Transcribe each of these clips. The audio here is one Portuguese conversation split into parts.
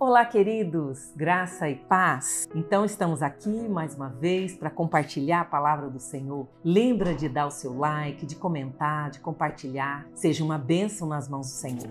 Olá, queridos, graça e paz. Então estamos aqui mais uma vez para compartilhar a palavra do Senhor. Lembra de dar o seu like, de comentar, de compartilhar. Seja uma bênção nas mãos do Senhor.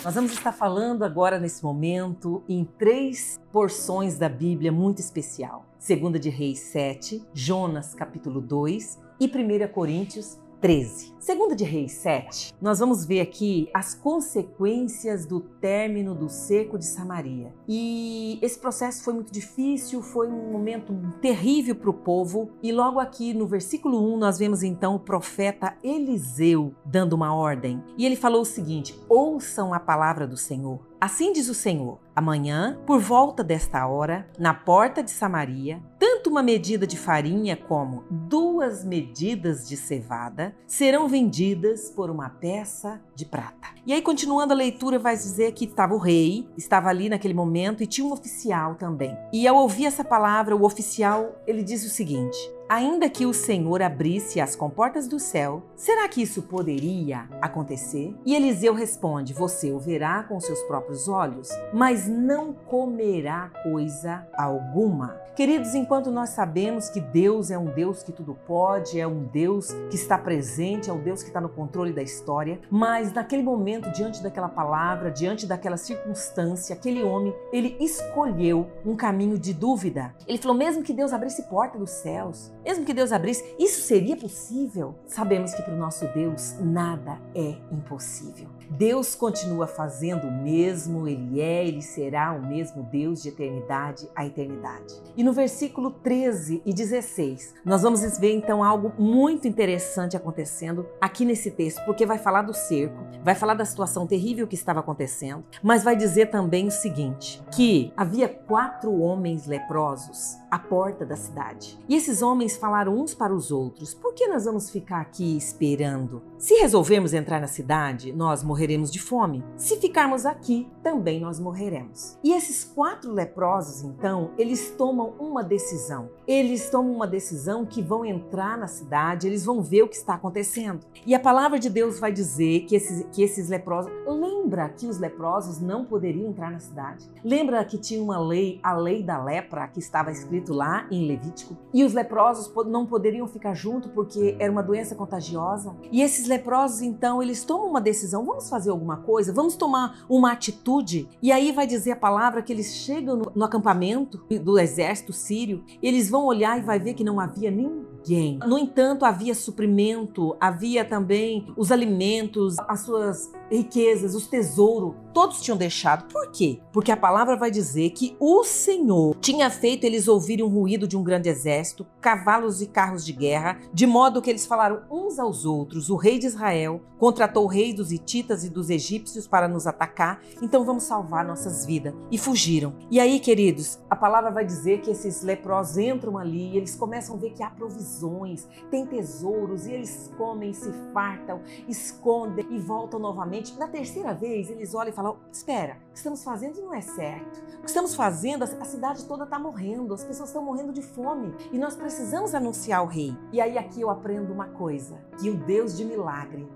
Nós vamos estar falando agora nesse momento em 3 porções da Bíblia muito especial. 2 de Reis 7, Jonas capítulo 2 e 1 Coríntios 13. 2 de Reis 7, nós vamos ver aqui as consequências do término do cerco de Samaria. E esse processo foi muito difícil, foi um momento terrível para o povo. E logo aqui no versículo 1 nós vemos então o profeta Eliseu dando uma ordem. E ele falou o seguinte: ouçam a palavra do Senhor. Assim diz o Senhor: amanhã, por volta desta hora, na porta de Samaria, tanto uma medida de farinha como 2 medidas de cevada serão vendidas por uma peça de prata. E aí, continuando a leitura, vai dizer que estava o rei, estava ali naquele momento, e tinha um oficial também. E ao ouvir essa palavra, o oficial, ele diz o seguinte: ainda que o Senhor abrisse as comportas do céu, será que isso poderia acontecer? E Eliseu responde: você o verá com seus próprios olhos, mas não comerá coisa alguma. Queridos, enquanto nós sabemos que Deus é um Deus que tudo pode, é um Deus que está presente, é um Deus que está no controle da história, mas naquele momento, diante daquela palavra, diante daquela circunstância, aquele homem, ele escolheu um caminho de dúvida. Ele falou: mesmo que Deus abrisse porta dos céus, mesmo que Deus abrisse, isso seria possível? Sabemos que para o nosso Deus nada é impossível. Deus continua fazendo o mesmo, Ele será o mesmo Deus de eternidade a eternidade. E no versículo 13 e 16, nós vamos ver então algo muito interessante acontecendo aqui nesse texto, porque vai falar do cerco, vai falar da situação terrível que estava acontecendo, mas vai dizer também o seguinte, que havia 4 homens leprosos à porta da cidade. E esses homens falaram uns para os outros: por que nós vamos ficar aqui esperando? Se resolvermos entrar na cidade, nós morreremos de fome. Se ficarmos aqui, também nós morreremos. E esses 4 leprosos, então, eles tomam uma decisão. Eles tomam uma decisão que vão entrar na cidade, eles vão ver o que está acontecendo. E a palavra de Deus vai dizer que esses leprosos... Lembra que os leprosos não poderiam entrar na cidade? Lembra que tinha uma lei, a lei da lepra, que estava escrito lá em Levítico? E os leprosos não poderiam ficar junto porque era uma doença contagiosa? E esses leprosos, então, eles tomam uma decisão: vamos fazer alguma coisa? Vamos tomar uma atitude? E aí vai dizer a palavra que eles chegam no acampamento do exército sírio, eles vão olhar e vai ver que não havia ninguém. No entanto, havia suprimento, havia também os alimentos, as suas riquezas, os tesouros, todos tinham deixado. Por quê? Porque a palavra vai dizer que o Senhor tinha feito eles ouvirem um ruído de um grande exército, cavalos e carros de guerra, de modo que eles falaram uns aos outros: o rei de Israel contratou o rei dos hititas e dos egípcios para nos atacar, então vamos salvar nossas vidas. E fugiram. E aí, queridos, a palavra vai dizer que esses leprosos entram ali e eles começam a ver que há provisões, tem tesouros, e eles comem, se fartam, escondem e voltam novamente. Na terceira vez, eles olham e falam: espera, o que estamos fazendo não é certo. O que estamos fazendo, a cidade toda está morrendo, as pessoas estão morrendo de fome e nós precisamos anunciar o rei. E aí aqui eu aprendo uma coisa, que o Deus de milagre,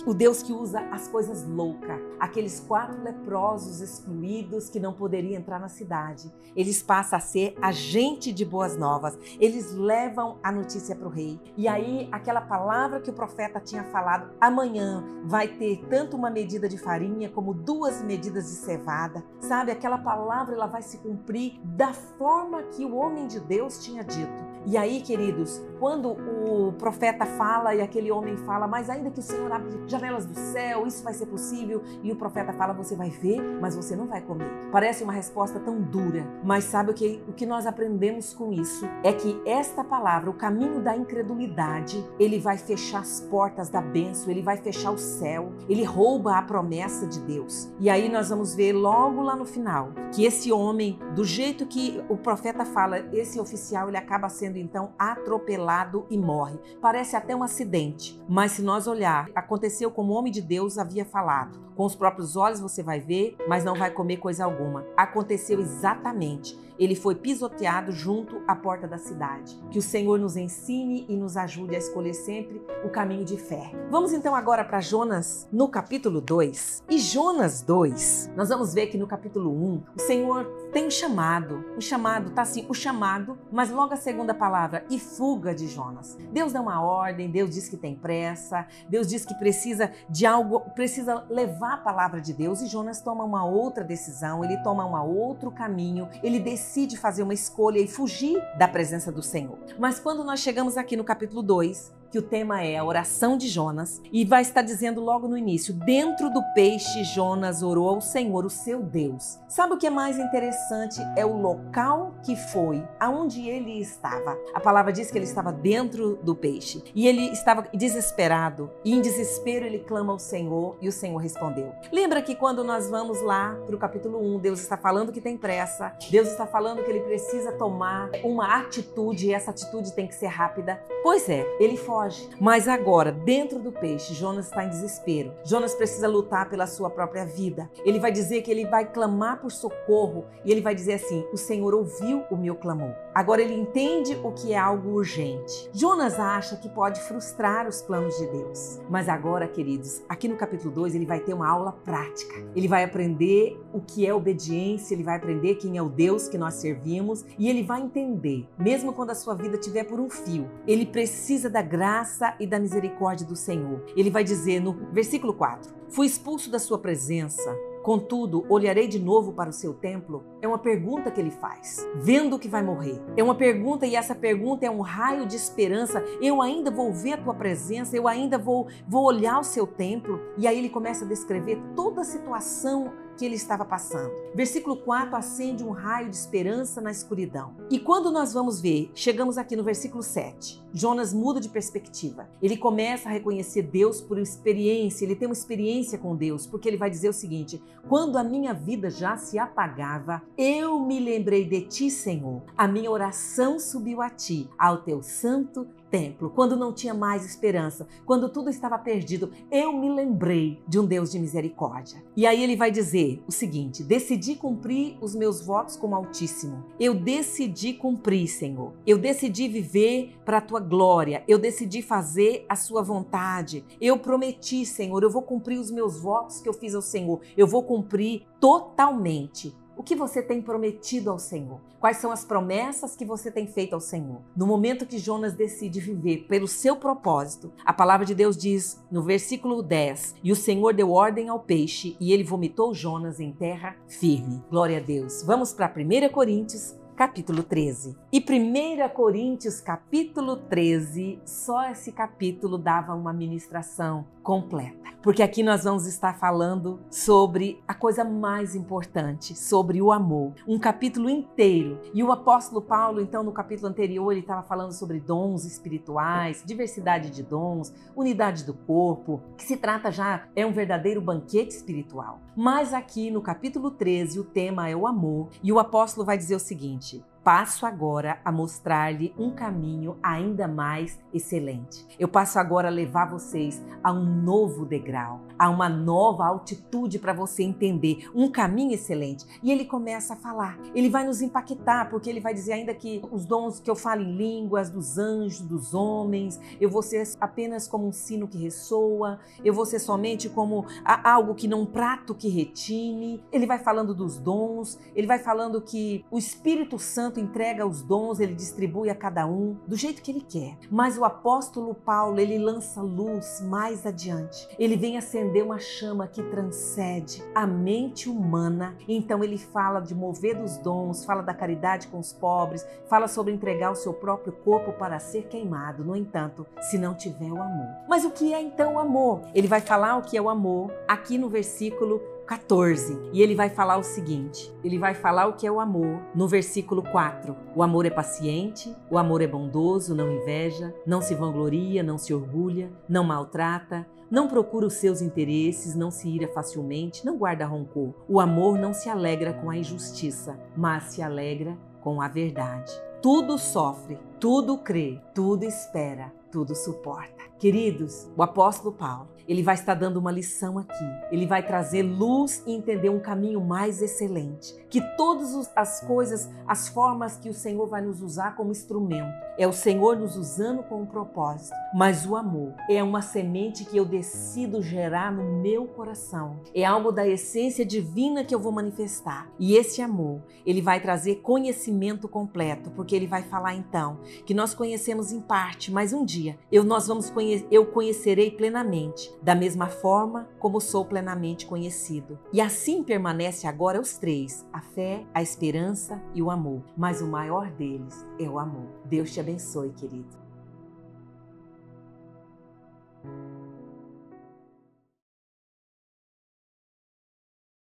o Deus que usa as coisas loucas, aqueles 4 leprosos excluídos que não poderiam entrar na cidade, eles passam a ser agente de boas novas, eles levam a notícia para o rei. E aí aquela palavra que o profeta tinha falado: amanhã vai ter tanto uma medida de farinha como 2 medidas de cevada, sabe? Aquela palavra, ela vai se cumprir da forma que o homem de Deus tinha dito. E aí, queridos, quando o profeta fala e aquele homem fala: mas ainda que o Senhor abra janelas do céu, isso vai ser possível? E o profeta fala: você vai ver, mas você não vai comer. Parece uma resposta tão dura, mas sabe o que nós aprendemos com isso? É que esta palavra, o caminho da incredulidade, ele vai fechar as portas da bênção, ele vai fechar o céu, ele rouba a promessa de Deus. E aí nós vamos ver logo lá no final que esse homem, do jeito que o profeta fala, esse oficial, ele acaba sendo então atropelado e morre. Parece até um acidente, mas se nós olhar, aconteceu como o homem de Deus havia falado: com os próprios olhos você vai ver, mas não vai comer coisa alguma. Aconteceu exatamente. ele foi pisoteado junto à porta da cidade. Que o Senhor nos ensine e nos ajude a escolher sempre o caminho de fé. Vamos então agora para Jonas no capítulo 2. E Jonas 2, nós vamos ver que no capítulo 1, o Senhor tem um chamado, tá assim, o chamado, mas logo a segunda palavra, e fuga de Jonas. Deus dá uma ordem, Deus diz que tem pressa, Deus diz que precisa de algo, precisa levar a palavra de Deus, e Jonas toma uma outra decisão, ele toma um outro caminho, ele decide fazer uma escolha e fugir da presença do Senhor. Mas quando nós chegamos aqui no capítulo 2, que o tema é a oração de Jonas, e vai estar dizendo logo no início, dentro do peixe Jonas orou ao Senhor, o seu Deus. Sabe o que é mais interessante? É o local que foi, aonde ele estava. A palavra diz que ele estava dentro do peixe, e ele estava desesperado, e em desespero ele clama ao Senhor, e o Senhor respondeu. Lembra que quando nós vamos lá para o capítulo 1, Deus está falando que tem pressa, Deus está falando que ele precisa tomar uma atitude, e essa atitude tem que ser rápida? Pois é, ele foge. Mas agora, dentro do peixe, Jonas está em desespero. Jonas precisa lutar pela sua própria vida. Ele vai dizer que ele vai clamar por socorro e ele vai dizer assim, o Senhor ouviu o meu clamor. Agora ele entende o que é algo urgente. Jonas acha que pode frustrar os planos de Deus. Mas agora, queridos, aqui no capítulo 2, ele vai ter uma aula prática. Ele vai aprender o que é obediência, ele vai aprender quem é o Deus que nós servimos e ele vai entender, mesmo quando a sua vida estiver por um fio, ele precisa da graça e da misericórdia do Senhor. Ele vai dizer no versículo 4, fui expulso da sua presença, contudo, olharei de novo para o seu templo. É uma pergunta que ele faz, vendo que vai morrer. É uma pergunta e essa pergunta é um raio de esperança. Eu ainda vou ver a tua presença, eu ainda vou olhar o seu templo. E aí ele começa a descrever toda a situação que ele estava passando. Versículo 4 acende um raio de esperança na escuridão. E quando nós vamos ver, chegamos aqui no versículo 7, Jonas muda de perspectiva. Ele começa a reconhecer Deus por experiência, ele tem uma experiência com Deus, porque ele vai dizer o seguinte, quando a minha vida já se apagava, eu me lembrei de ti, Senhor. A minha oração subiu a ti, ao teu santo templo, quando não tinha mais esperança, quando tudo estava perdido, eu me lembrei de um Deus de misericórdia. E aí ele vai dizer o seguinte, decidi cumprir os meus votos com o Altíssimo. Eu decidi cumprir, Senhor. Eu decidi viver para a tua glória. Eu decidi fazer a sua vontade. Eu prometi, Senhor, eu vou cumprir os meus votos que eu fiz ao Senhor. Eu vou cumprir totalmente. O que você tem prometido ao Senhor? Quais são as promessas que você tem feito ao Senhor? No momento que Jonas decide viver pelo seu propósito, a palavra de Deus diz no versículo 10, e o Senhor deu ordem ao peixe e ele vomitou Jonas em terra firme. Glória a Deus. Vamos para 1 Coríntios, capítulo 13. E 1 Coríntios, capítulo 13, só esse capítulo dava uma ministração completa. Porque aqui nós vamos estar falando sobre a coisa mais importante, sobre o amor. Um capítulo inteiro. E o apóstolo Paulo, então, no capítulo anterior, ele estava falando sobre dons espirituais, diversidade de dons, unidade do corpo, que se trata já, é um verdadeiro banquete espiritual. Mas aqui no capítulo 13, o tema é o amor. E o apóstolo vai dizer o seguinte, passo agora a mostrar-lhe um caminho ainda mais excelente. Eu passo agora a levar vocês a um novo degrau, a uma nova altitude para você entender, um caminho excelente. E ele começa a falar, ele vai nos impactar, porque ele vai dizer ainda que os dons que eu falo em línguas, dos anjos, dos homens, eu vou ser apenas como um sino que ressoa, eu vou ser somente como algo que não prato que retine. Ele vai falando dos dons, ele vai falando que o Espírito Santo entrega os dons, ele distribui a cada um do jeito que ele quer. Mas o apóstolo Paulo, ele lança luz mais adiante. Ele vem acender uma chama que transcende a mente humana. Então ele fala de mover dos dons, fala da caridade com os pobres, fala sobre entregar o seu próprio corpo para ser queimado. No entanto, se não tiver o amor. Mas o que é então o amor? Ele vai falar o que é o amor aqui no versículo 14. E ele vai falar o seguinte, ele vai falar o que é o amor no versículo 4. O amor é paciente, o amor é bondoso, não inveja, não se vangloria, não se orgulha, não maltrata, não procura os seus interesses, não se ira facilmente, não guarda rancor. O amor não se alegra com a injustiça, mas se alegra com a verdade. Tudo sofre, tudo crê, tudo espera, tudo suporta. Queridos, o apóstolo Paulo, ele vai estar dando uma lição aqui. Ele vai trazer luz e entender um caminho mais excelente. Que todas as coisas, as formas que o Senhor vai nos usar como instrumento, é o Senhor nos usando com um propósito. Mas o amor é uma semente que eu decido gerar no meu coração. É algo da essência divina que eu vou manifestar. E esse amor, ele vai trazer conhecimento completo, porque ele vai falar então que nós conhecemos em parte, mas um dia eu conhecerei plenamente, da mesma forma como sou plenamente conhecido. E assim permanece agora os três: a fé, a esperança e o amor. Mas o maior deles é o amor. Deus te abençoe, querido.